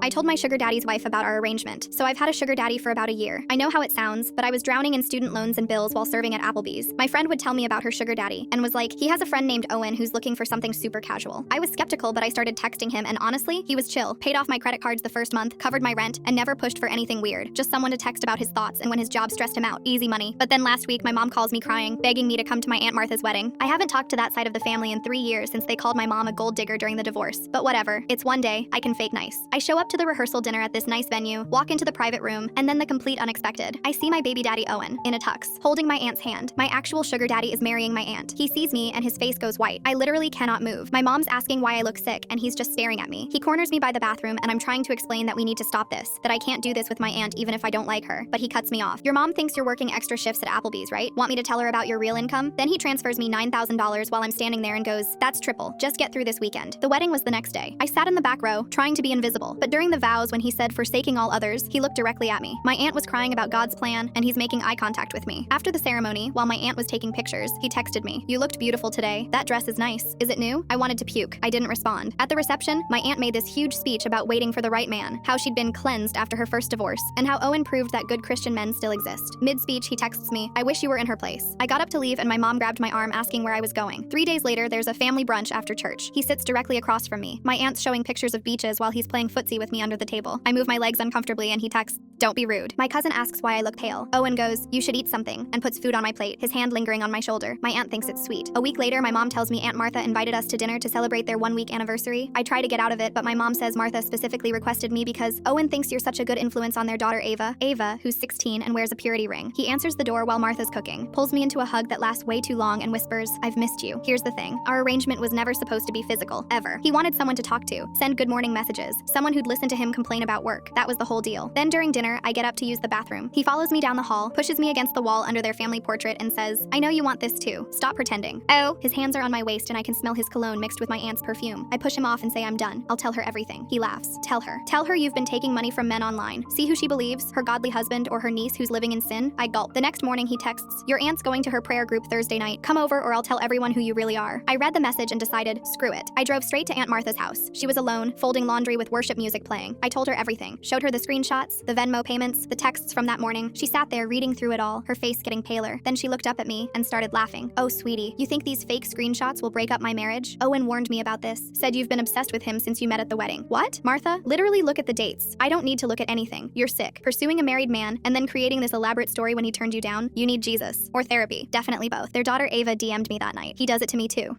I told my sugar daddy's wife about our arrangement, so I've had a sugar daddy for about a year. I know how it sounds, but I was drowning in student loans and bills while serving at Applebee's. My friend would tell me about her sugar daddy and was like, he has a friend named Owen who's looking for something super casual. I was skeptical, but I started texting him, and honestly, he was chill. Paid off my credit cards the first month, covered my rent, and never pushed for anything weird. Just someone to text about his thoughts and when his job stressed him out. Easy money. But then last week, my mom calls me crying, begging me to come to my Aunt Martha's wedding. I haven't talked to that side of the family in 3 years since they called my mom a gold digger during the divorce. But whatever, it's one day, I can fake nice. I show up to the rehearsal dinner at this nice venue, walk into the private room, and then the complete unexpected. I see my baby daddy Owen, in a tux, holding my aunt's hand. My actual sugar daddy is marrying my aunt. He sees me and his face goes white. I literally cannot move. My mom's asking why I look sick and he's just staring at me. He corners me by the bathroom and I'm trying to explain that we need to stop this, that I can't do this with my aunt even if I don't like her, but he cuts me off. Your mom thinks you're working extra shifts at Applebee's, right? Want me to tell her about your real income? Then he transfers me $9,000 while I'm standing there and goes, that's triple. Just get through this weekend. The wedding was the next day. I sat in the back row, trying to be invisible, but during the vows when he said forsaking all others, he looked directly at me. My aunt was crying about God's plan and he's making eye contact with me. After the ceremony, while my aunt was taking pictures, he texted me, you looked beautiful today. That dress is nice. Is it new? I wanted to puke. I didn't respond. At the reception, my aunt made this huge speech about waiting for the right man, how she'd been cleansed after her first divorce, and how Owen proved that good Christian men still exist. Mid-speech, he texts me, I wish you were in her place. I got up to leave and my mom grabbed my arm asking where I was going. 3 days later, there's a family brunch after church. He sits directly across from me. My aunt's showing pictures of beaches while he's playing footsie with me under the table. I move my legs uncomfortably and he texts, don't be rude. My cousin asks why I look pale. Owen goes, you should eat something, and puts food on my plate, his hand lingering on my shoulder. My aunt thinks it's sweet. A week later, my mom tells me Aunt Martha invited us to dinner to celebrate their 1-week anniversary. I try to get out of it, but my mom says Martha specifically requested me because Owen thinks you're such a good influence on their daughter Ava, who's 16 and wears a purity ring. He answers the door while Martha's cooking, pulls me into a hug that lasts way too long and whispers, I've missed you. Here's the thing, our arrangement was never supposed to be physical, ever. He wanted someone to talk to, send good morning messages, someone who'd listen to him complain about work. That was the whole deal. Then during dinner, I get up to use the bathroom. He follows me down the hall, pushes me against the wall under their family portrait and says, I know you want this too. Stop pretending. Oh. His hands are on my waist and I can smell his cologne mixed with my aunt's perfume. I push him off and say I'm done. I'll tell her everything. He laughs. Tell her. Tell her you've been taking money from men online. See who she believes, her godly husband or her niece who's living in sin? I gulp. The next morning he texts, your aunt's going to her prayer group Thursday night. Come over or I'll tell everyone who you really are. I read the message and decided, screw it. I drove straight to Aunt Martha's house. She was alone, folding laundry with worship music playing. I told her everything. Showed her the screenshots, the Venmo payments, the texts from that morning. She sat there reading through it all, her face getting paler. Then she looked up at me and started laughing. Oh, sweetie, you think these fake screenshots will break up my marriage? Owen warned me about this. Said you've been obsessed with him since you met at the wedding. What? Martha? Literally look at the dates. I don't need to look at anything. You're sick. Pursuing a married man and then creating this elaborate story when he turned you down? You need Jesus. Or therapy. Definitely both. Their daughter Ava DM'd me that night. He does it to me too.